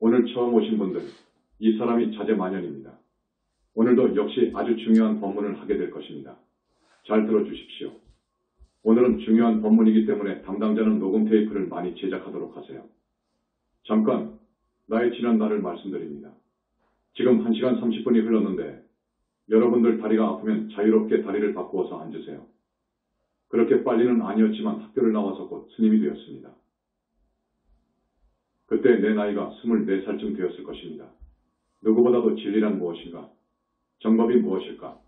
오늘 처음 오신 분들, 이 사람이 자재만연입니다. 오늘도 역시 아주 중요한 법문을 하게 될 것입니다. 잘 들어주십시오. 오늘은 중요한 법문이기 때문에 담당자는 녹음 테이프를 많이 제작하도록 하세요. 잠깐, 나의 지난 날을 말씀드립니다. 지금 1시간 30분이 흘렀는데 여러분들 다리가 아프면 자유롭게 다리를 바꾸어서 앉으세요. 그렇게 빨리는 아니었지만 학교를 나와서 곧 스님이 되었습니다. 그때 내 나이가 24살쯤 되었을 것입니다. 누구보다도 진리란 무엇인가? 정법이 무엇일까?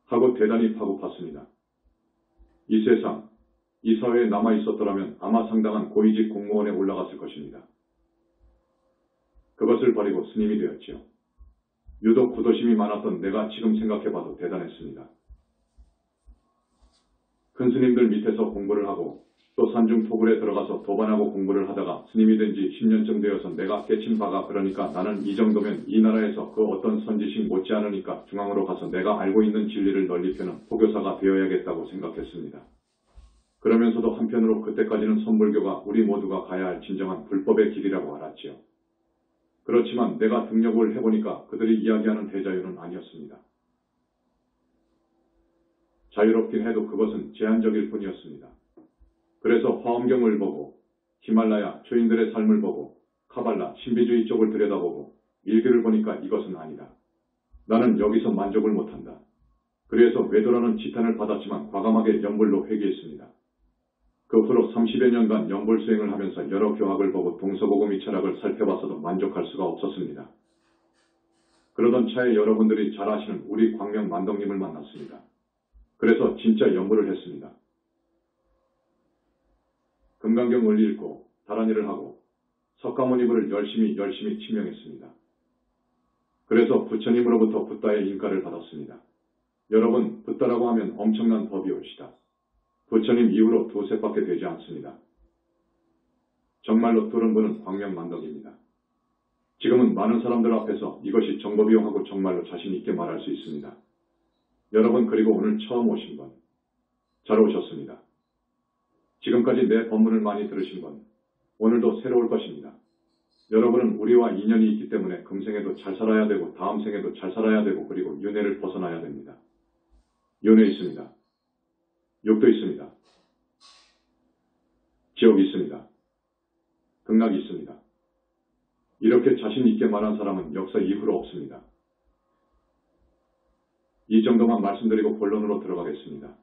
하고 대단히 파고팠습니다. 이 세상, 이 사회에 남아있었더라면 아마 상당한 고위직 공무원에 올라갔을 것입니다. 그것을 버리고 스님이 되었지요. 유독 구도심이 많았던 내가 지금 생각해봐도 대단했습니다. 큰 스님들 밑에서 공부를 하고 또 산중 토굴에 들어가서 도반하고 공부를 하다가 스님이 된 지 10년쯤 되어서 내가 깨친 바가 그러니까 나는 이 정도면 이 나라에서 그 어떤 선지식 못지않으니까 중앙으로 가서 내가 알고 있는 진리를 널리 펴는 포교사가 되어야겠다고 생각했습니다. 그러면서도 한편으로 그때까지는 선불교가 우리 모두가 가야 할 진정한 불법의 길이라고 알았지요. 그렇지만 내가 등록을 해보니까 그들이 이야기하는 대자유는 아니었습니다. 자유롭긴 해도 그것은 제한적일 뿐이었습니다. 그래서 화엄경을 보고 히말라야 초인들의 삶을 보고 카발라 신비주의 쪽을 들여다보고 일기를 보니까 이것은 아니다. 나는 여기서 만족을 못한다. 그래서 외도라는 지탄을 받았지만 과감하게 연불로 회귀했습니다. 그 후로 30여 년간 연불 수행을 하면서 여러 교학을 보고 동서고금의 철학을 살펴봤어도 만족할 수가 없었습니다. 그러던 차에 여러분들이 잘 아시는 우리 광명 만덕님을 만났습니다. 그래서 진짜 연불을 했습니다. 금강경 원리 읽고 다란이를 하고 석가모니불을 열심히 침명했습니다. 그래서 부처님으로부터 붓다의 인가를 받았습니다. 여러분, 붓다라고 하면 엄청난 법이 옵시다. 부처님 이후로 두셋밖에 되지 않습니다. 정말로 들은 분은 광명만덕입니다. 지금은 많은 사람들 앞에서 이것이 정법이요 하고 정말로 자신 있게 말할 수 있습니다. 여러분, 그리고 오늘 처음 오신 분, 잘 오셨습니다. 지금까지 내 법문을 많이 들으신 분, 오늘도 새로울 것입니다. 여러분은 우리와 인연이 있기 때문에 금생에도 잘 살아야 되고 다음 생에도 잘 살아야 되고 그리고 윤회를 벗어나야 됩니다. 윤회 있습니다. 욕도 있습니다. 지옥이 있습니다. 극락이 있습니다. 이렇게 자신 있게 말한 사람은 역사 이후로 없습니다. 이 정도만 말씀드리고 본론으로 들어가겠습니다.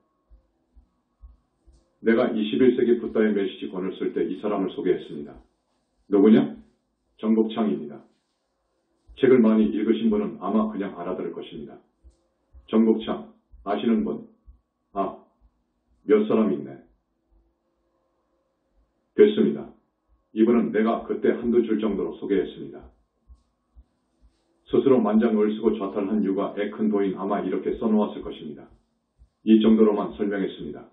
내가 21세기 붓다의 메시지 권을 쓸 때 이 사람을 소개했습니다. 누구냐? 정복창입니다. 책을 많이 읽으신 분은 아마 그냥 알아들을 것입니다. 정복창, 아시는 분? 몇 사람이 있네. 됐습니다. 이분은 내가 그때 한두 줄 정도로 소개했습니다. 스스로 만장을 쓰고 좌탈한 유가 애 큰 도인 아마 이렇게 써놓았을 것입니다. 이 정도로만 설명했습니다.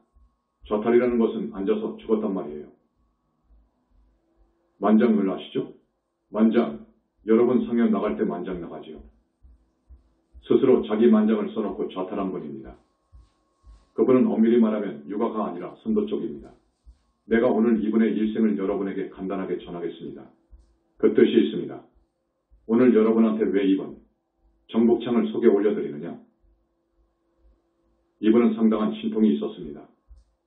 좌탈이라는 것은 앉아서 죽었단 말이에요. 만장을 아시죠? 만장, 여러분 상여 나갈 때 만장 나가지요. 스스로 자기 만장을 써놓고 좌탈한 분입니다. 그분은 엄밀히 말하면 유가가 아니라 선도 쪽입니다. 내가 오늘 이분의 일생을 여러분에게 간단하게 전하겠습니다. 그 뜻이 있습니다. 오늘 여러분한테 왜 이분, 정복창을 소개 올려드리느냐? 이분은 상당한 신통이 있었습니다.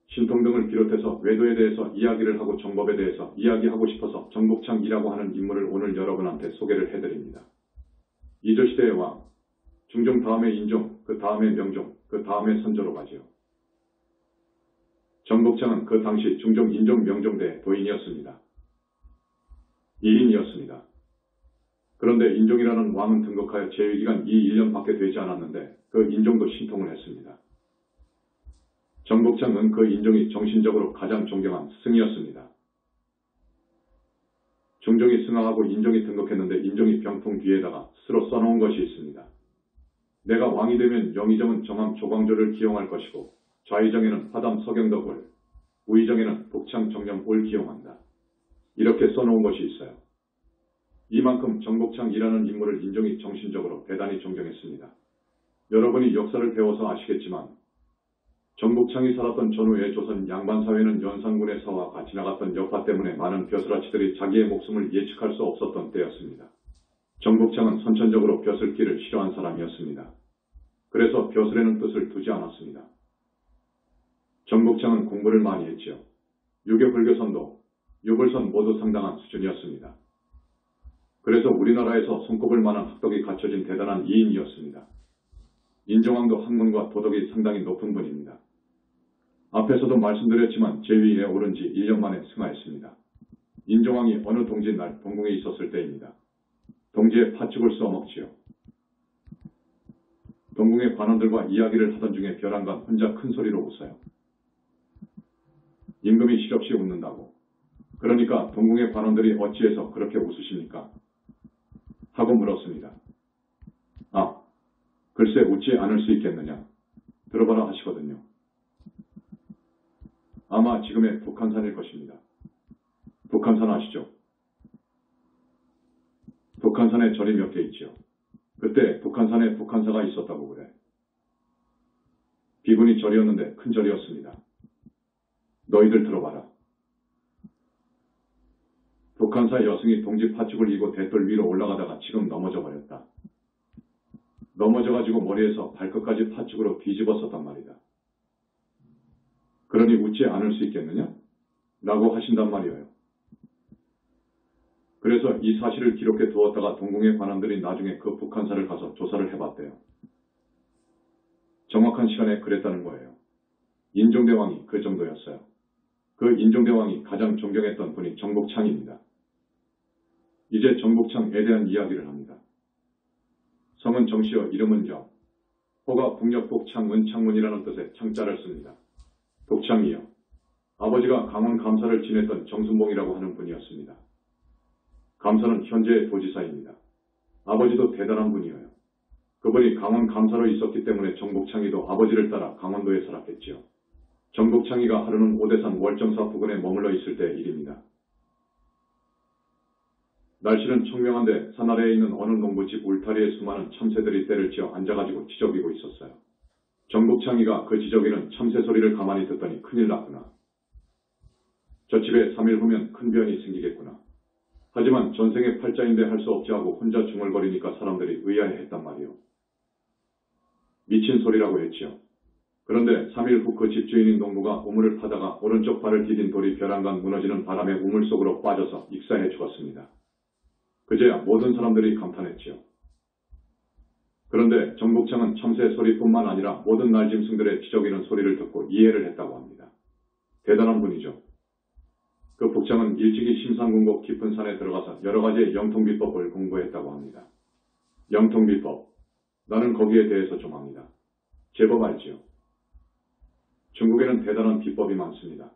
신통 등을 비롯해서 외도에 대해서 이야기를 하고 정법에 대해서 이야기하고 싶어서 정복창이라고 하는 인물을 오늘 여러분한테 소개를 해드립니다. 이조시대의 왕, 중종 다음에 인종, 그 다음에 명종, 그 다음에 선조로 가지요. 정복창은 그 당시 중종, 인종, 명종대의 도인이었습니다. 1인이었습니다. 그런데 인종이라는 왕은 등극하여 재위기간 1년밖에 되지 않았는데 그 인종도 신통을 했습니다. 정복창은 그 인종이 정신적으로 가장 존경한 스승이었습니다. 중종이 승하하고 인종이 등극했는데 인종이 병풍 뒤에다가 스스로 써놓은 것이 있습니다. 내가 왕이 되면 영의정은 정함 조광조를 기용할 것이고 좌의정에는 화담 서경덕을, 우의정에는 북창 정념을 기용한다. 이렇게 써놓은 것이 있어요. 이만큼 정복창이라는 인물을 인종이 정신적으로 대단히 존경했습니다. 여러분이 역사를 배워서 아시겠지만 정복창이 살았던 전후의 조선 양반사회는 연산군의 사화가 지나갔던 여파 때문에 많은 벼슬아치들이 자기의 목숨을 예측할 수 없었던 때였습니다. 정복창은 선천적으로 벼슬길을 싫어한 사람이었습니다. 그래서 벼슬에는 뜻을 두지 않았습니다. 정복창은 공부를 많이 했지요. 유교, 불교, 선도, 유불선 모두 상당한 수준이었습니다. 그래서 우리나라에서 손꼽을 만한 학덕이 갖춰진 대단한 이인이었습니다. 인종왕도 학문과 도덕이 상당히 높은 분입니다. 앞에서도 말씀드렸지만 제위에 오른 지 1년 만에 승하했습니다. 인종왕이 어느 동지 날 동궁에 있었을 때입니다. 동지의 팥죽을 써먹지요. 동궁의 관원들과 이야기를 하던 중에 벼랑간 혼자 큰 소리로 웃어요. 임금이 실없이 웃는다고. 그러니까 동궁의 관원들이 어찌해서 그렇게 웃으십니까? 하고 물었습니다. 아, 글쎄 웃지 않을 수 있겠느냐. 들어봐라 하시거든요. 아마 지금의 북한산일 것입니다. 북한산 아시죠? 북한산에 절이 몇 개 있지요. 그때 북한산에 북한사가 있었다고 그래. 비군이 절이었는데 큰 절이었습니다. 너희들 들어봐라. 북한사 여승이 동지 팥죽을 이고 대돌 위로 올라가다가 지금 넘어져 버렸다. 넘어져가지고 머리에서 발끝까지 팥죽으로 뒤집었었단 말이다. 그러니 웃지 않을 수 있겠느냐? 라고 하신단 말이에요. 그래서 이 사실을 기록해 두었다가 동궁의 관원들이 나중에 그 북한사를 가서 조사를 해봤대요. 정확한 시간에 그랬다는 거예요. 인종대왕이 그 정도였어요. 그 인종대왕이 가장 존경했던 분이 정복창입니다. 이제 정복창에 대한 이야기를 합니다. 성은 정씨여 이름은 정. 호가 북녘복창 은창문이라는 뜻의 창자를 씁니다. 복창이요. 아버지가 강원 감사를 지냈던 정순봉이라고 하는 분이었습니다. 감사는 현재의 도지사입니다. 아버지도 대단한 분이에요. 그분이 강원 감사로 있었기 때문에 정복창이도 아버지를 따라 강원도에 살았겠지요. 정복창이가 하루는 오대산 월정사 부근에 머물러 있을 때의 일입니다. 날씨는 청명한데 산 아래에 있는 어느 농부집 울타리에 수많은 참새들이 떼를 지어 앉아가지고 지저귀고 있었어요. 정복창이가 그 지저귀는 참새 소리를 가만히 듣더니 큰일 났구나. 저 집에 3일 후면 큰 변이 생기겠구나. 하지만 전생의 팔자인데 할 수 없지 하고 혼자 중얼거리니까 사람들이 의아해했단 말이요. 미친 소리라고 했지요. 그런데 3일 후 그 집주인인 농부가 우물을 파다가 오른쪽 발을 디딘 돌이 벼랑간 무너지는 바람에 우물 속으로 빠져서 익사해 죽었습니다. 그제야 모든 사람들이 감탄했지요. 그런데 정복창은 참새 소리뿐만 아니라 모든 날짐승들의 지저귀는 소리를 듣고 이해를 했다고 합니다. 대단한 분이죠. 그 북창은 일찍이 심상궁곡 깊은 산에 들어가서 여러 가지의 영통비법을 공부했다고 합니다. 영통비법. 나는 거기에 대해서 좀 압니다. 제법 알지요. 중국에는 대단한 비법이 많습니다.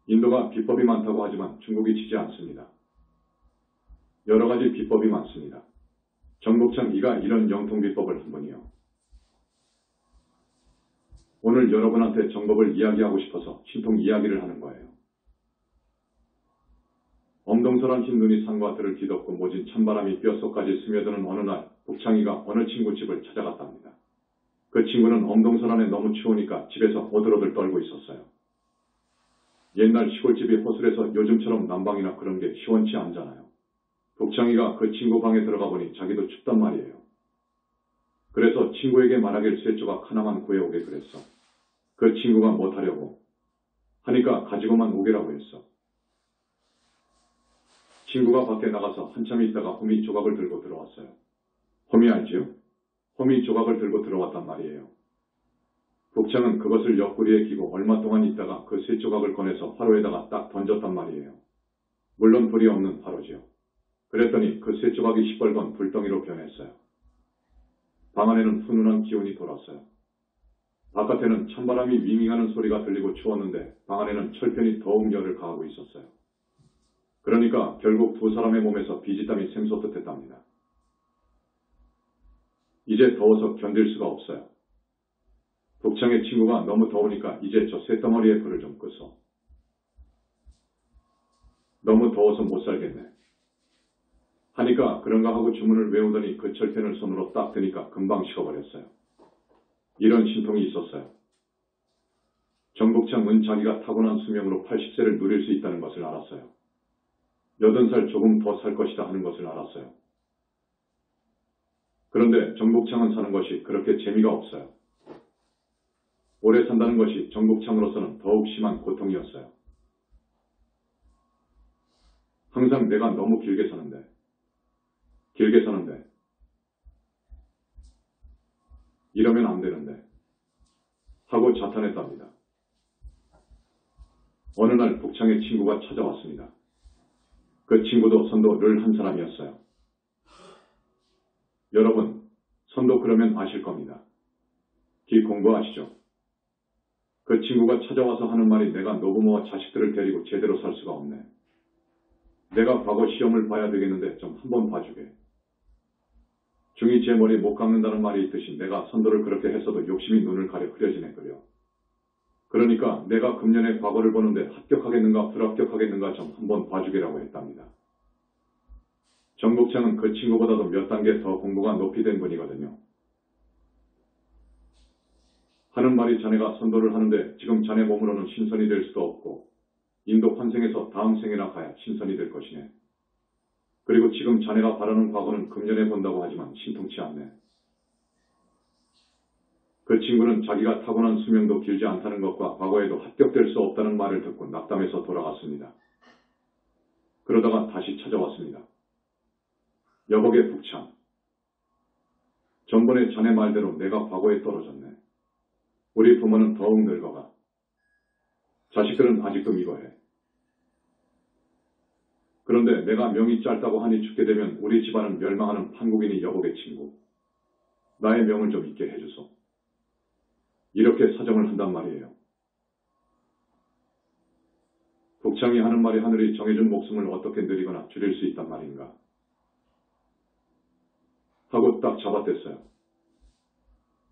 인도가 비법이 많다고 하지만 중국이 지지 않습니다. 여러 가지 비법이 많습니다. 정복창 이가 이런 영통비법을 한 분이요. 오늘 여러분한테 정법을 이야기하고 싶어서 신통 이야기를 하는 거예요. 엄동설한 흰 눈이 산과 들을 뒤덮고 모진 찬바람이 뼛속까지 스며드는 어느 날 북창이가 어느 친구 집을 찾아갔답니다. 그 친구는 엄동설안에 너무 추우니까 집에서 오들오들 떨고 있었어요. 옛날 시골집이 허술해서 요즘처럼 난방이나 그런 게 시원치 않잖아요. 북창이가 그 친구 방에 들어가 보니 자기도 춥단 말이에요. 그래서 친구에게 말하길 쇠 조각 하나만 구해오게 그랬어. 그 친구가 못하려고 하니까 가지고만 오게라고 했어. 친구가 밖에 나가서 한참 있다가 호미 조각을 들고 들어왔어요. 호미 알지요? 호미 조각을 들고 들어왔단 말이에요. 북창은 그것을 옆구리에 끼고 얼마 동안 있다가 그 쇠 조각을 꺼내서 화로에다가 딱 던졌단 말이에요. 물론 불이 없는 화로지요. 그랬더니 그 쇠 조각이 시뻘건 불덩이로 변했어요. 방 안에는 훈훈한 기운이 돌았어요. 바깥에는 찬바람이 윙윙하는 소리가 들리고 추웠는데 방 안에는 철편이 더욱 열을 가하고 있었어요. 그러니까 결국 두 사람의 몸에서 비지땀이 샘솟듯했답니다. 이제 더워서 견딜 수가 없어요. 북창의 친구가 너무 더우니까 이제 저 쇳덩어리에 불을 좀 끄소. 너무 더워서 못 살겠네. 하니까 그런가 하고 주문을 외우더니 그 철편을 손으로 딱 드니까 금방 식어버렸어요. 이런 신통이 있었어요. 정복창은 자기가 타고난 수명으로 80세를 누릴 수 있다는 것을 알았어요. 80살 조금 더 살 것이다 하는 것을 알았어요. 그런데 정복창은 사는 것이 그렇게 재미가 없어요. 오래 산다는 것이 정복창으로서는 더욱 심한 고통이었어요. 항상 내가 너무 길게 사는데 이러면 안 되는데 하고 자탄했답니다. 어느 날 복창의 친구가 찾아왔습니다. 그 친구도 선도를 한 사람이었어요. 여러분, 선도 그러면 아실 겁니다. 기 공부하시죠. 그 친구가 찾아와서 하는 말이 내가 노부모와 자식들을 데리고 제대로 살 수가 없네. 내가 과거 시험을 봐야 되겠는데 좀 한번 봐주게. 중이 제 머리 못 깎는다는 말이 있듯이 내가 선도를 그렇게 했어도 욕심이 눈을 가려 흐려지네 그려. 그러니까 내가 금년에 과거를 보는데 합격하겠는가 불합격하겠는가 좀 한번 봐주게라고 했답니다. 정복창은 그 친구보다도 몇 단계 더 공부가 높이 된 분이거든요. 하는 말이 자네가 선도를 하는데 지금 자네 몸으로는 신선이 될 수도 없고 인도 환생에서 다음 생에나 가야 신선이 될 것이네. 그리고 지금 자네가 바라는 과거는 금년에 본다고 하지만 신통치 않네. 그 친구는 자기가 타고난 수명도 길지 않다는 것과 과거에도 합격될 수 없다는 말을 듣고 낙담해서 돌아갔습니다. 그러다가 다시 찾아왔습니다. 여복의 북창. 전번에 자네 말대로 내가 과거에 떨어졌네. 우리 부모는 더욱 늙어가. 자식들은 아직도 미워해. 그런데 내가 명이 짧다고 하니 죽게 되면 우리 집안은 멸망하는 판국인이 여복의 친구. 나의 명을 좀 있게 해주소. 이렇게 사정을 한단 말이에요. 북창이 하는 말이 하늘이 정해준 목숨을 어떻게 느리거나 줄일 수 있단 말인가. 하고 딱 잡아댔어요.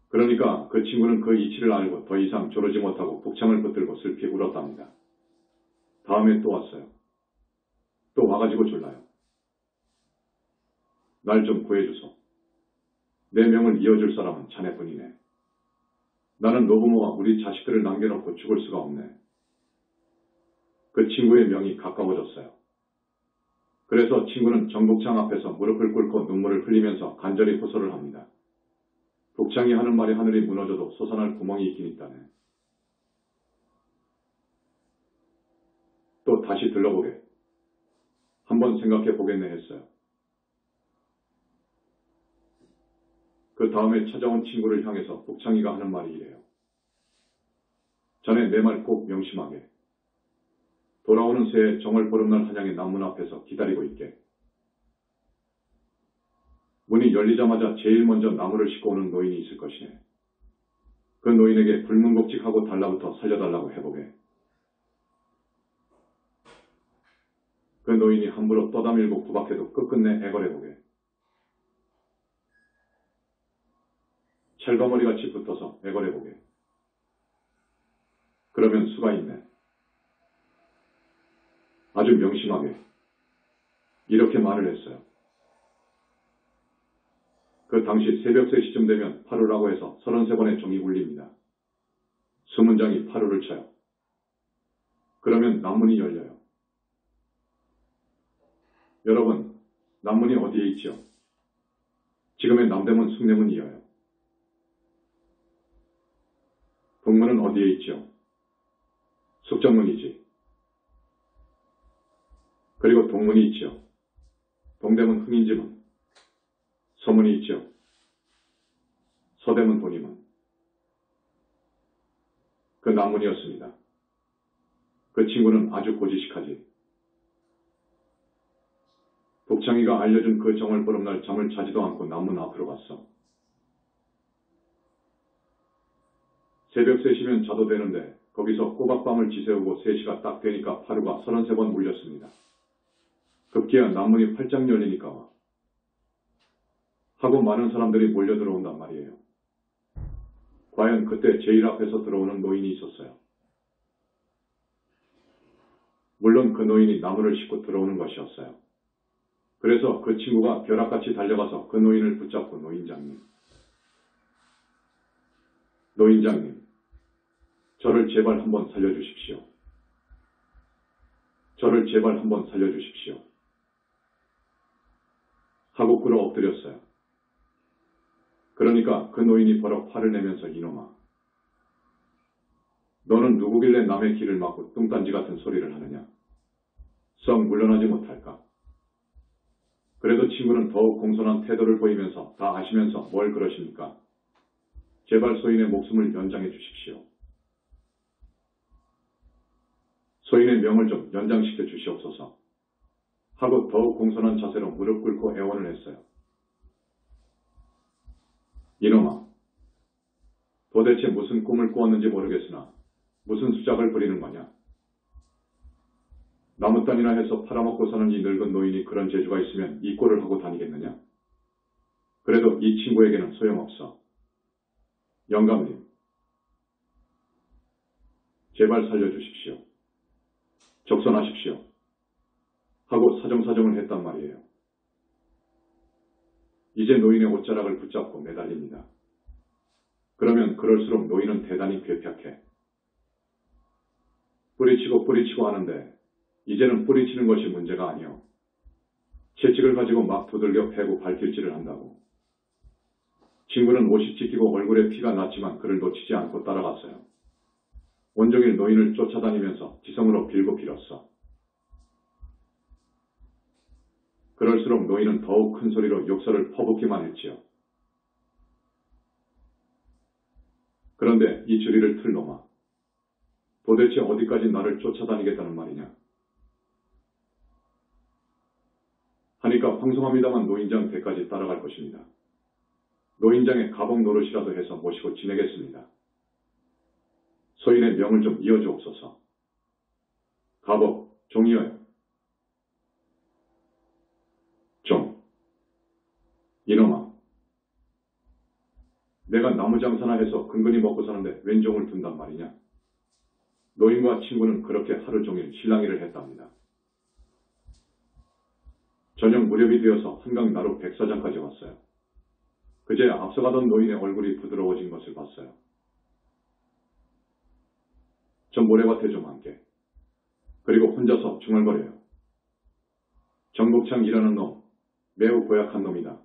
그러니까 그 친구는 그 이치를 알고 더 이상 조르지 못하고 북창을 붙들고 슬피 울었답니다. 다음에 또 왔어요. 또 와가지고 졸라요. 날 좀 구해주소. 내 명을 이어줄 사람은 자네뿐이네. 나는 노부모와 우리 자식들을 남겨놓고 죽을 수가 없네. 그 친구의 명이 가까워졌어요. 그래서 친구는 정복창 앞에서 무릎을 꿇고 눈물을 흘리면서 간절히 호소를 합니다. 복창이 하는 말이 하늘이 무너져도 솟아날 구멍이 있긴 있다네. 또 다시 들러보게. 한번 생각해 보겠네 했어요. 그 다음에 찾아온 친구를 향해서 복창이가 하는 말이 이래요. 자네 내 말 꼭 명심하게. 돌아오는 새해 정월 보름날 한양의 남문 앞에서 기다리고 있게. 문이 열리자마자 제일 먼저 나무를 싣고 오는 노인이 있을 것이네. 그 노인에게 불문곡직하고 달라붙어 살려달라고 해보게. 그 노인이 함부로 떠다밀고 구박해도 끝끝내 애걸해보게. 찰거머리같이 붙어서 애걸해보게. 그러면 수가 있네. 아주 명심하게. 이렇게 말을 했어요. 그 당시 새벽 3시쯤 되면 파루라고 해서 33번의 종이 울립니다. 20장이 파루를 쳐요. 그러면 남문이 열려요. 여러분, 남문이 어디에 있죠? 지금의 남대문 숭례문이에요. 동문은 어디에 있죠? 숙정문이지. 그리고 동문이 있죠. 동대문 흥인지문. 서문이 있죠. 서대문 돈이문. 그 남문이었습니다. 그 친구는 아주 고지식하지. 복창이가 알려준 그 정월 보름날 잠을 자지도 않고 남문 앞으로 갔어. 새벽 3시면 자도 되는데 거기서 꼬박밤을 지새우고 3시가 딱 되니까 파루가 33번 울렸습니다. 급기야 남문이 활짝 열리니까 와. 하고 많은 사람들이 몰려 들어온단 말이에요. 과연 그때 제일 앞에서 들어오는 노인이 있었어요. 물론 그 노인이 나무를 싣고 들어오는 것이었어요. 그래서 그 친구가 벼락같이 달려가서 그 노인을 붙잡고 노인장님, 저를 제발 한번 살려주십시오. 저를 제발 한번 살려주십시오. 하고 꿇어 엎드렸어요. 그러니까 그 노인이 버럭 화를 내면서 이놈아. 너는 누구길래 남의 길을 막고 뚱딴지 같은 소리를 하느냐. 썩 물러나지 못할까. 그래도 친구는 더욱 공손한 태도를 보이면서 다 아시면서 뭘 그러십니까? 제발 소인의 목숨을 연장해 주십시오. 소인의 명을 좀 연장시켜 주시옵소서. 하고 더욱 공손한 자세로 무릎 꿇고 애원을 했어요. 이놈아, 도대체 무슨 꿈을 꾸었는지 모르겠으나 무슨 수작을 부리는 거냐? 나무단이나 해서 팔아먹고 사는 이 늙은 노인이 그런 재주가 있으면 이 꼴을 하고 다니겠느냐? 그래도 이 친구에게는 소용없어. 영감님, 제발 살려주십시오. 적선하십시오. 하고 사정사정을 했단 말이에요. 이제 노인의 옷자락을 붙잡고 매달립니다. 그러면 그럴수록 노인은 대단히 괴팍해. 뿌리치고 하는데 이제는 뿌리치는 것이 문제가 아니오. 채찍을 가지고 막 두들겨 패고 발길질을 한다고. 친구는 옷이 찢기고 얼굴에 피가 났지만 그를 놓치지 않고 따라갔어요. 온종일 노인을 쫓아다니면서 지성으로 빌고 빌었어. 그럴수록 노인은 더욱 큰 소리로 욕설을 퍼붓기만 했지요. 그런데 이 주리를 틀 놈아. 도대체 어디까지 나를 쫓아다니겠다는 말이냐? 하니까 황송합니다만 노인장 댁까지 따라갈 것입니다. 노인장의 가복 노릇이라도 해서 모시고 지내겠습니다. 소인의 명을 좀 이어주옵소서. 가복, 종이어요. 종. 이놈아. 내가 나무장사나 해서 근근히 먹고 사는데 웬 종을 둔단 말이냐? 노인과 친구는 그렇게 하루 종일 실랑이를 했답니다. 저녁 무렵이 되어서 한강 나루 백사장까지 왔어요. 그제 앞서가던 노인의 얼굴이 부드러워진 것을 봤어요. 저 모래밭에 좀 앉게. 그리고 혼자서 중얼거려요. 정복창이라는 놈, 매우 고약한 놈이다.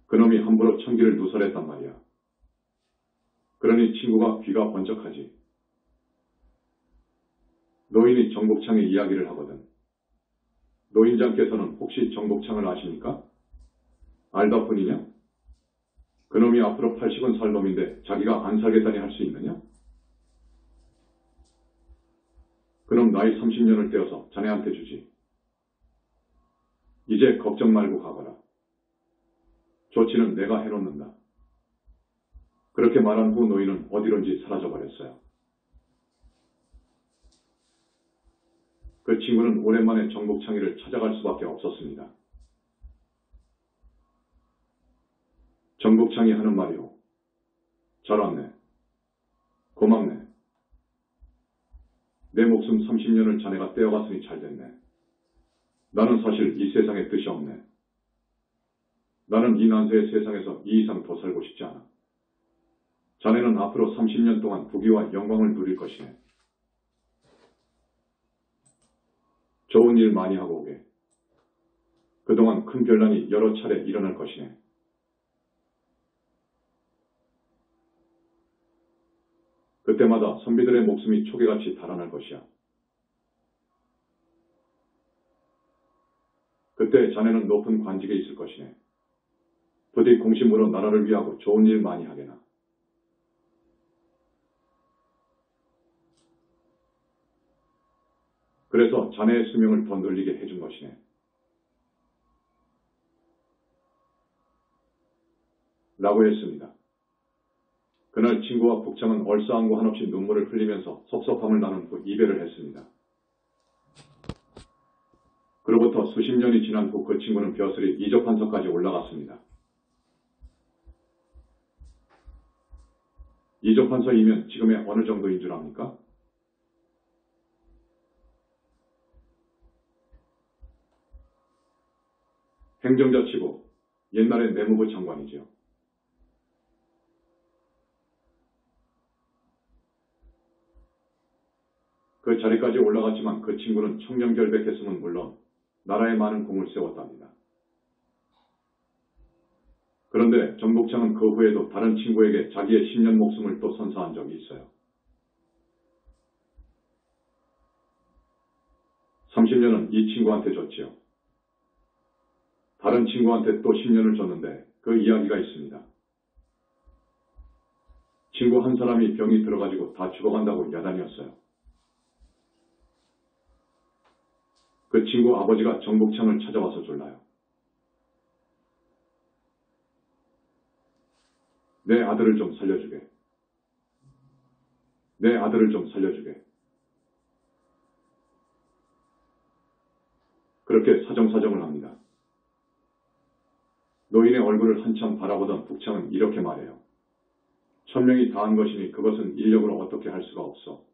그놈이 함부로 청기를 누설했단 말이야. 그러니 친구가 귀가 번쩍하지. 노인이 정복창의 이야기를 하거든. 노인장께서는 혹시 정복창을 아십니까? 알다 뿐이냐? 그놈이 앞으로 80은 살 놈인데 자기가 안 살겠다니 할 수 있느냐? 그럼 나이 30년을 떼어서 자네한테 주지. 이제 걱정 말고 가거라. 조치는 내가 해놓는다. 그렇게 말한 후 노인은 어디론지 사라져버렸어요. 그 친구는 오랜만에 정복창이를 찾아갈 수밖에 없었습니다. 정복창이 하는 말이오. 잘 왔네. 고맙네. 내 목숨 30년을 자네가 떼어갔으니 잘됐네. 나는 사실 이 세상에 뜻이 없네. 나는 이 난세의 세상에서 이 이상 더 살고 싶지 않아. 자네는 앞으로 30년 동안 부귀와 영광을 누릴 것이네. 좋은 일 많이 하고 오게. 그동안 큰 변란이 여러 차례 일어날 것이네. 그때마다 선비들의 목숨이 초계같이 달아날 것이야. 그때 자네는 높은 관직에 있을 것이네. 부디 공심으로 나라를 위하고 좋은 일 많이 하게나. 그래서 자네의 수명을 더 늘리게 해준 것이네. 라고 했습니다. 그날 친구와 북창은 얼싸안고 한없이 눈물을 흘리면서 섭섭함을 나눈 후 이별을 했습니다. 그로부터 수십 년이 지난 후 그 친구는 벼슬이 이적판서까지 올라갔습니다. 이적판서이면 지금의 어느 정도인 줄 압니까? 행정자치부, 옛날의 내무부 장관이지요. 그 자리까지 올라갔지만 그 친구는 청렴결백했음은 물론 나라에 많은 공을 세웠답니다. 그런데 정복창은 그 후에도 다른 친구에게 자기의 10년 목숨을 또 선사한 적이 있어요. 30년은 이 친구한테 줬지요. 다른 친구한테 또 10년을 줬는데 그 이야기가 있습니다. 친구 한 사람이 병이 들어가지고 다 죽어간다고 야단이었어요. 그 친구 아버지가 정복창을 찾아와서 졸라요. 내 아들을 좀 살려주게. 내 아들을 좀 살려주게. 그렇게 사정사정을 합니다. 노인의 얼굴을 한참 바라보던 북창은 이렇게 말해요. 천명이 다한 것이니 그것은 인력으로 어떻게 할 수가 없어.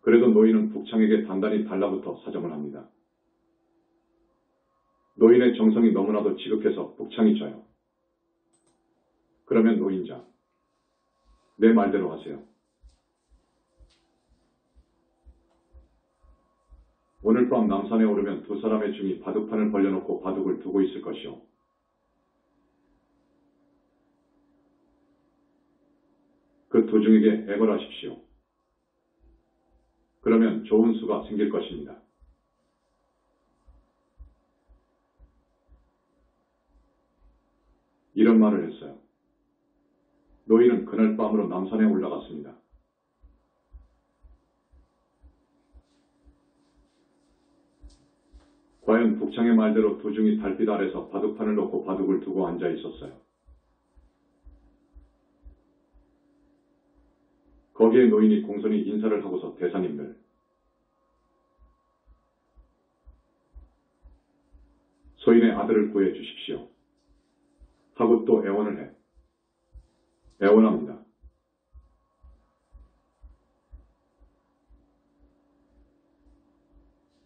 그래도 노인은 북창에게 단단히 달라붙어 사정을 합니다. 노인의 정성이 너무나도 지극해서 북창이 져요. 그러면 노인자, 내 말대로 하세요. 오늘 밤 남산에 오르면 두 사람의 중이 바둑판을 벌려놓고 바둑을 두고 있을 것이오. 그 두 중에게 애걸하십시오. 그러면 좋은 수가 생길 것입니다. 이런 말을 했어요. 노인은 그날 밤으로 남산에 올라갔습니다. 과연 북창의 말대로 두 중이 달빛 아래서 바둑판을 놓고 바둑을 두고 앉아 있었어요. 거기에 노인이 공손히 인사를 하고서 대사님들, 소인의 아들을 구해 주십시오. 하고 또 애원을 해. 애원합니다.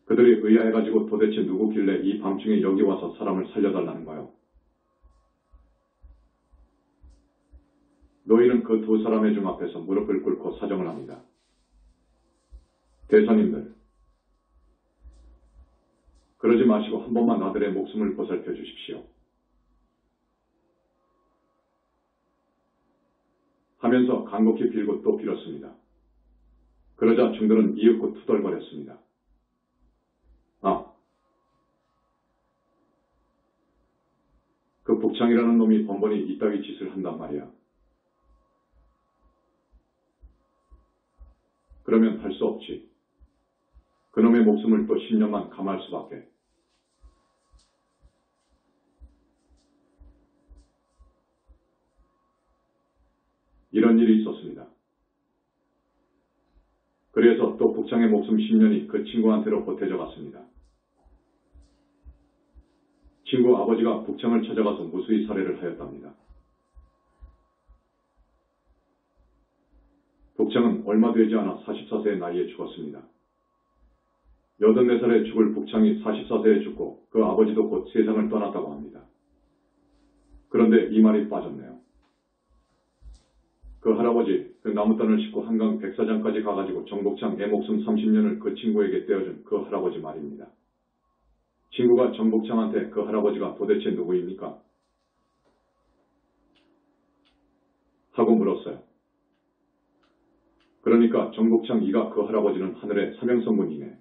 그들이 의아해가지고 도대체 누구길래 이 밤중에 여기 와서 사람을 살려달라는 거요. 노인은 그 두 사람의 중 앞에서 무릎을 꿇고 사정을 합니다. 대사님들, 그러지 마시고 한 번만 아들의 목숨을 보살펴 주십시오. 하면서 간곡히 빌고 또 빌었습니다. 그러자 중들은 이윽고 투덜거렸습니다. 그 북창이라는 놈이 번번이 이따위 짓을 한단 말이야. 그러면 할 수 없지. 그놈의 목숨을 또 10년만 감할 수밖에. 이런 일이 있었습니다. 그래서 또 북창의 목숨 10년이 그 친구한테로 보태져 갔습니다. 친구 아버지가 북창을 찾아가서 무수히 살해를 하였답니다. 북창은 얼마 되지 않아 44세의 나이에 죽었습니다. 84살에 죽을 북창이 44세에 죽고 그 아버지도 곧 세상을 떠났다고 합니다. 그런데 이 말이 빠졌네요. 그 할아버지, 그 나무단을 싣고 한강 백사장까지 가가지고 정복창 애 목숨 30년을 그 친구에게 떼어준 그 할아버지 말입니다. 친구가 정복창한테 그 할아버지가 도대체 누구입니까? 하고 물었어요. 그러니까 정복창 이가 그 할아버지는 하늘의 사명성군이네.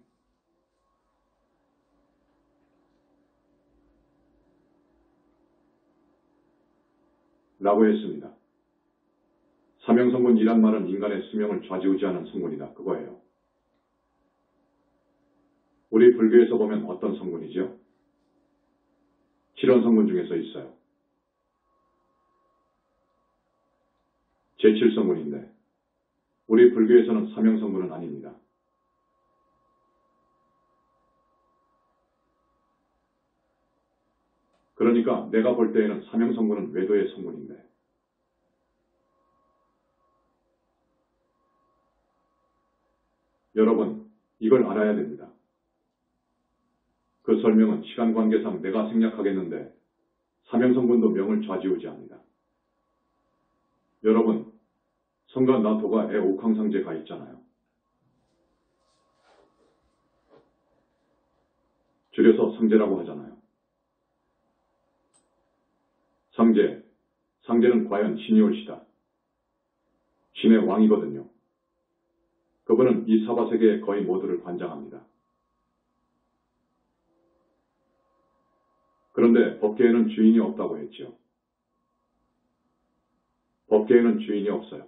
라고 했습니다. 사명성군이란 말은 인간의 수명을 좌지우지하는 성군이다. 그거예요. 우리 불교에서 보면 어떤 성군이죠? 7원성군 중에서 있어요. 제7성군인데 우리 불교에서는 사명성군은 아닙니다. 그러니까 내가 볼 때에는 사명성군은 외도의 성군인데 여러분, 이걸 알아야 됩니다. 그 설명은 시간 관계상 내가 생략하겠는데 사명성군도 명을 좌지우지합니다. 여러분, 성과 나토가 애 옥황상제 가 있잖아요. 줄여서 상제라고 하잖아요. 상제는 과연 신이 올시다. 신의 왕이거든요. 그분은 이 사바세계의 거의 모두를 관장합니다. 그런데 법계에는 주인이 없다고 했지요. 법계에는 주인이 없어요.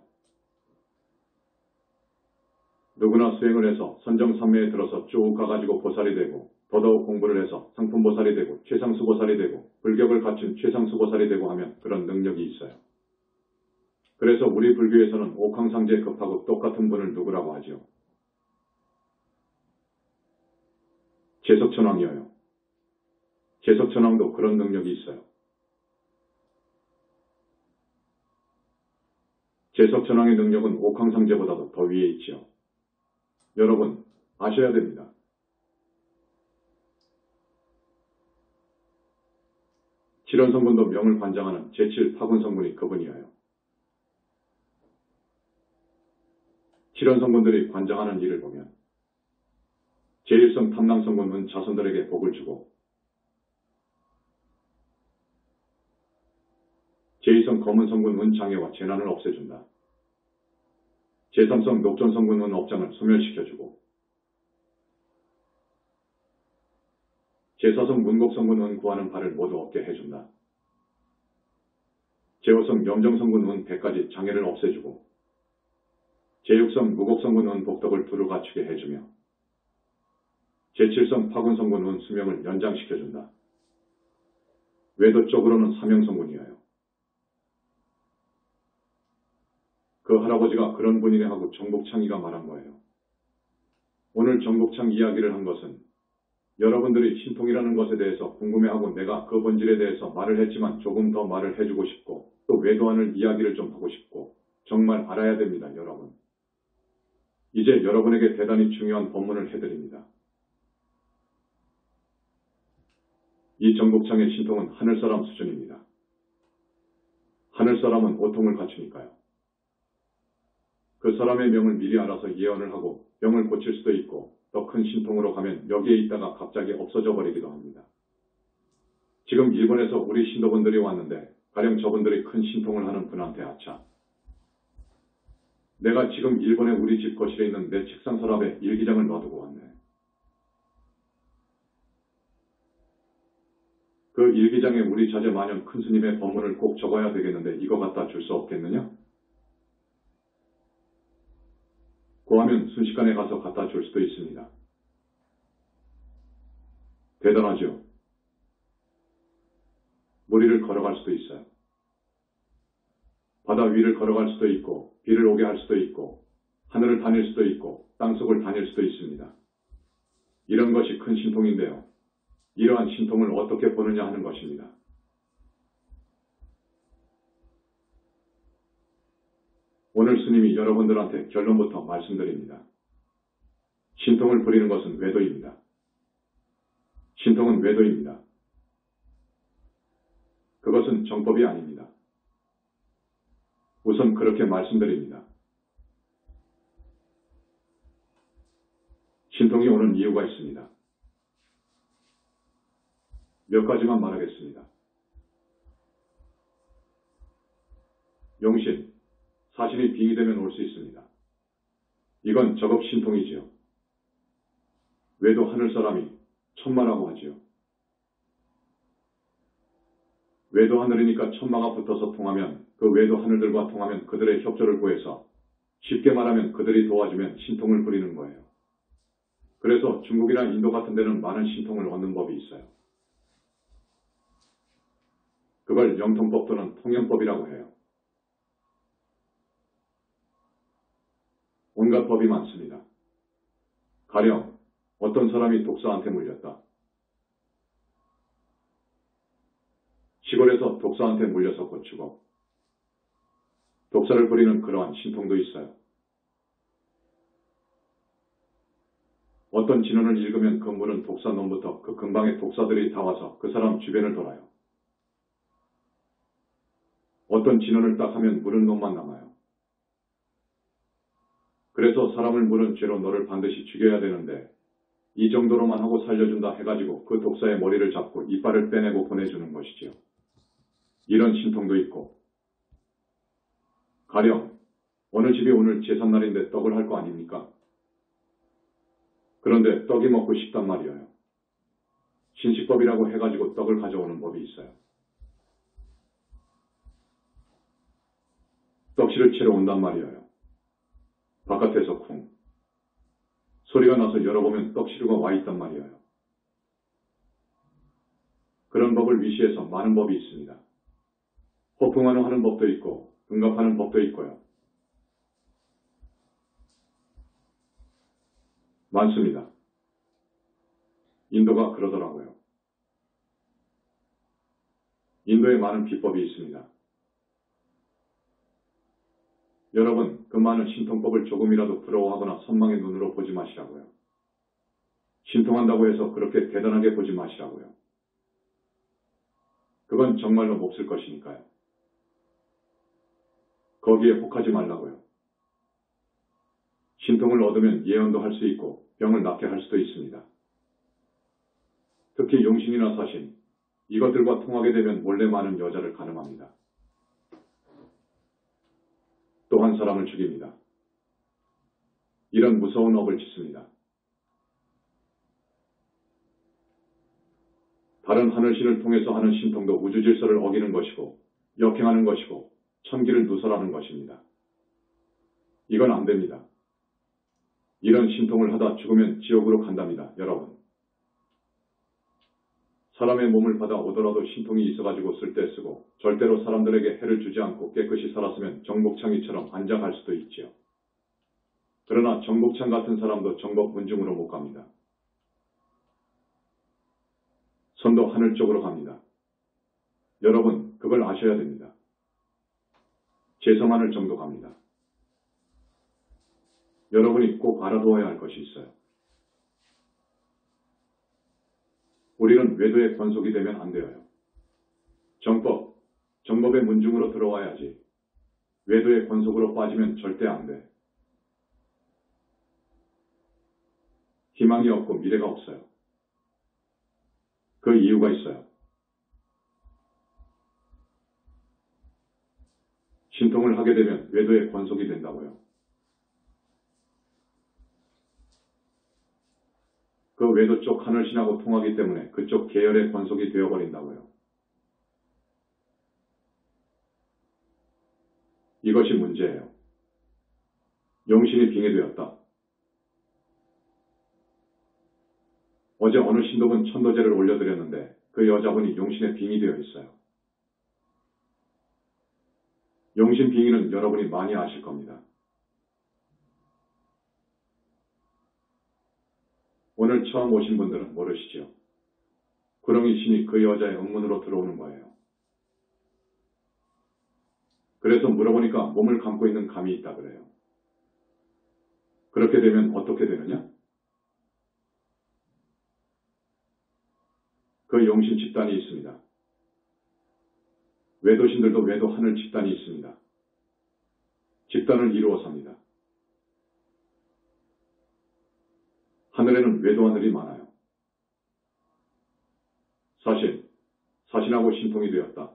누구나 수행을 해서 선정산매에 들어서 쭉 가가지고 보살이 되고 더더욱 공부를 해서 상품보살이 되고 최상수보살이 되고 불격을 갖춘 최상수보살이 되고 하면 그런 능력이 있어요. 그래서 우리 불교에서는 옥황상제 급하고 똑같은 분을 누구라고 하죠? 제석천왕이어요. 제석천왕도 그런 능력이 있어요. 제석천왕의 능력은 옥황상제보다도 더 위에 있지요. 여러분, 아셔야 됩니다. 칠원성분도 명을 관장하는 제7파군성분이 그분이에요. 칠원성분들이 관장하는 일을 보면 제1성 탐랑성분은 자손들에게 복을 주고 제2성 검은성분은 장애와 재난을 없애준다. 제3성 녹전성분은 업장을 소멸시켜주고 제4성 문곡성분은 구하는 바를 모두 얻게 해준다. 제5성 염정성분은 100가지 장애를 없애주고 제6성 무곡성분은 복덕을 두루 갖추게 해주며 제7성 파군성분은 수명을 연장시켜준다. 외도 쪽으로는 사명성분이에요. 그 할아버지가 그런 분이네 하고 정복창이가 말한 거예요. 오늘 정복창 이야기를 한 것은 여러분들이 신통이라는 것에 대해서 궁금해하고 내가 그 본질에 대해서 말을 했지만 조금 더 말을 해주고 싶고 또 외도하는 이야기를 좀 하고 싶고 정말 알아야 됩니다, 여러분. 이제 여러분에게 대단히 중요한 법문을 해드립니다. 이 정복창의 신통은 하늘사람 수준입니다. 하늘사람은 오통을 갖추니까요. 그 사람의 명을 미리 알아서 예언을 하고 병을 고칠 수도 있고 더 큰 신통으로 가면 여기에 있다가 갑자기 없어져 버리기도 합니다. 지금 일본에서 우리 신도분들이 왔는데 가령 저분들이 큰 신통을 하는 분한테 아차. 내가 지금 일본에 우리 집 거실에 있는 내 책상 서랍에 일기장을 놔두고 왔네. 그 일기장에 우리 자제 만연 큰 스님의 법문을 꼭 적어야 되겠는데 이거 갖다 줄 수 없겠느냐? 고하면 순식간에 가서 갖다 줄 수도 있습니다. 대단하죠? 물 위를 걸어갈 수도 있어요. 바다 위를 걸어갈 수도 있고 비를 오게 할 수도 있고 하늘을 다닐 수도 있고 땅속을 다닐 수도 있습니다. 이런 것이 큰 신통인데요. 이러한 신통을 어떻게 보느냐 하는 것입니다. 오늘 스님이 여러분들한테 결론부터 말씀드립니다. 신통을 부리는 것은 외도입니다. 신통은 외도입니다. 그것은 정법이 아닙니다. 우선 그렇게 말씀드립니다. 신통이 오는 이유가 있습니다. 몇 가지만 말하겠습니다. 용신, 사신이 빙이 되면 올 수 있습니다. 이건 적업 신통이지요. 외도 하늘 사람이 천마라고 하지요. 외도 하늘이니까 천마가 붙어서 통하면 그 외도 하늘들과 통하면 그들의 협조를 구해서 쉽게 말하면 그들이 도와주면 신통을 부리는 거예요. 그래서 중국이나 인도 같은 데는 많은 신통을 얻는 법이 있어요. 그걸 영통법 또는 통영법이라고 해요. 온갖 법이 많습니다. 가령 어떤 사람이 독사한테 물렸다. 시골에서 독사한테 물려서 고치고 독사를 부리는 그러한 신통도 있어요. 어떤 진언을 읽으면 그 물은 독사놈부터 그 근방의 독사들이 다 와서 그 사람 주변을 돌아요. 어떤 진언을 딱 하면 물은 놈만 남아요. 그래서 사람을 물은 죄로 너를 반드시 죽여야 되는데 이 정도로만 하고 살려준다 해가지고 그 독사의 머리를 잡고 이빨을 빼내고 보내주는 것이지요. 이런 신통도 있고, 가령 어느 집이 오늘 제삿날인데 떡을 할 거 아닙니까? 그런데 떡이 먹고 싶단 말이에요. 신식법이라고 해가지고 떡을 가져오는 법이 있어요. 떡실을 채러 온단 말이에요. 바깥에서 쿵 소리가 나서 열어보면 떡시루가 와 있단 말이에요. 그런 법을 위시해서 많은 법이 있습니다. 호풍환호 하는 법도 있고 응갑하는 법도 있고요. 많습니다. 인도가 그러더라고요. 인도에 많은 비법이 있습니다. 여러분, 그 많은 신통법을 조금이라도 부러워하거나 선망의 눈으로 보지 마시라고요. 신통한다고 해서 그렇게 대단하게 보지 마시라고요. 그건 정말로 몹쓸 것이니까요. 거기에 혹하지 말라고요. 신통을 얻으면 예언도 할 수 있고 병을 낫게 할 수도 있습니다. 특히 용신이나 사신, 이것들과 통하게 되면 몰래 많은 여자를 가늠합니다. 또 한 사람을 죽입니다. 이런 무서운 업을 짓습니다. 다른 하늘신을 통해서 하는 신통도 우주질서를 어기는 것이고 역행하는 것이고 천기를 누설하는 것입니다. 이건 안 됩니다. 이런 신통을 하다 죽으면 지옥으로 간답니다. 여러분. 사람의 몸을 받아 오더라도 신통이 있어가지고 쓸 때 쓰고 절대로 사람들에게 해를 주지 않고 깨끗이 살았으면 정복창이처럼 안장할 수도 있지요. 그러나 정복창 같은 사람도 정복 문중으로 못 갑니다. 선도 하늘 쪽으로 갑니다. 여러분, 그걸 아셔야 됩니다. 재성하늘 정도 갑니다. 여러분이 꼭 알아두어야 할 것이 있어요. 우리는 외도의 권속이 되면 안 되어요. 정법의 문중으로 들어와야지. 외도의 권속으로 빠지면 절대 안 돼. 희망이 없고 미래가 없어요. 그 이유가 있어요. 신통을 하게 되면 외도의 권속이 된다고요. 그 외도 쪽 하늘신하고 통하기 때문에 그쪽 계열의 권속이 되어버린다고요. 이것이 문제예요. 용신이 빙의되었다. 어제 어느 신도분 천도제를 올려드렸는데 그 여자분이 용신에 빙의 되어 있어요. 용신 빙의는 여러분이 많이 아실 겁니다. 오늘 처음 오신 분들은 모르시죠. 구렁이 신이 그 여자의 음문으로 들어오는 거예요. 그래서 물어보니까 몸을 감고 있는 감이 있다 그래요. 그렇게 되면 어떻게 되느냐? 그 용신 집단이 있습니다. 외도신들도 외도 하늘 집단이 있습니다. 집단을 이루어 삽니다. 하늘에는 외도 하늘이 많아요. 사신하고 신통이 되었다.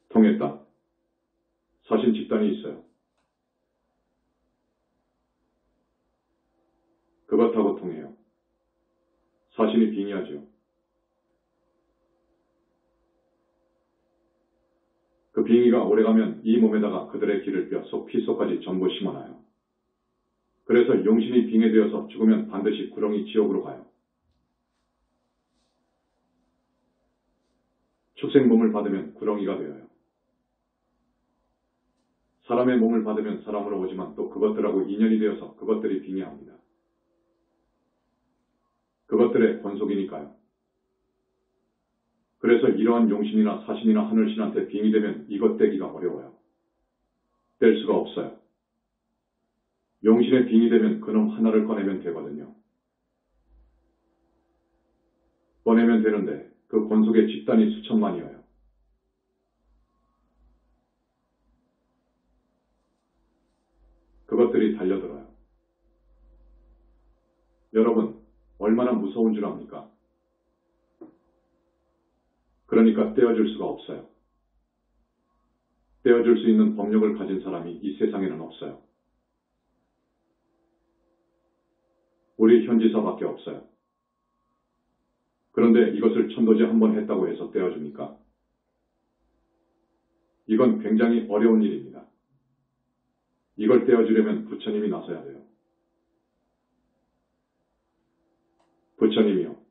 통했다. 사신 집단이 있어요. 그것하고 통해요. 사신이 빙의하죠. 그 빙의가 오래가면 이 몸에다가 그들의 기를 뼈 속, 피 속까지 전부 심어놔요. 그래서 용신이 빙의되어서 죽으면 반드시 구렁이 지옥으로 가요. 축생 몸을 받으면 구렁이가 되어요. 사람의 몸을 받으면 사람으로 오지만 또 그것들하고 인연이 되어서 그것들이 빙의합니다. 그것들의 권속이니까요. 그래서 이러한 용신이나 사신이나 하늘신한테 빙의되면 이것 떼기가 어려워요. 뗄 수가 없어요. 용신에 빙의되면 그놈 하나를 꺼내면 되거든요. 꺼내면 되는데 그 권속의 집단이 수천만이어요. 사람들이 달려들어요. 여러분, 얼마나 무서운 줄 압니까? 그러니까 떼어줄 수가 없어요. 떼어줄 수 있는 법력을 가진 사람이 이 세상에는 없어요. 우리 현 지사밖에 없어요. 그런데 이것을 천도제 한 번 했다고 해서 떼어줍니까? 이건 굉장히 어려운 일입니다. 이걸 떼어주려면 부처님이 나서야 돼요. 부처님이요.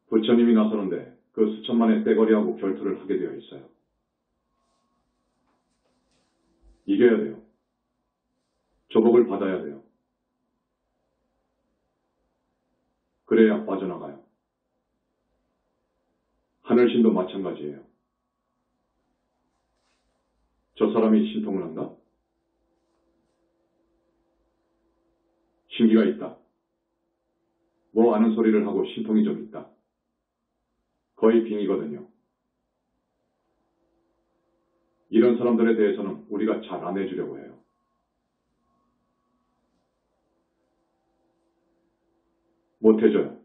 부처님이 나서는데 그 수천만의 떼거리하고 결투를 하게 되어 있어요. 이겨야 돼요. 조복을 받아야 돼요. 그래야 빠져나가요. 하늘신도 마찬가지예요. 저 사람이 신통을 한다? 신기가 있다. 뭐 아는 소리를 하고 신통이 좀 있다. 거의 빙이거든요. 이런 사람들에 대해서는 우리가 잘 안 해주려고 해요. 못 해줘요.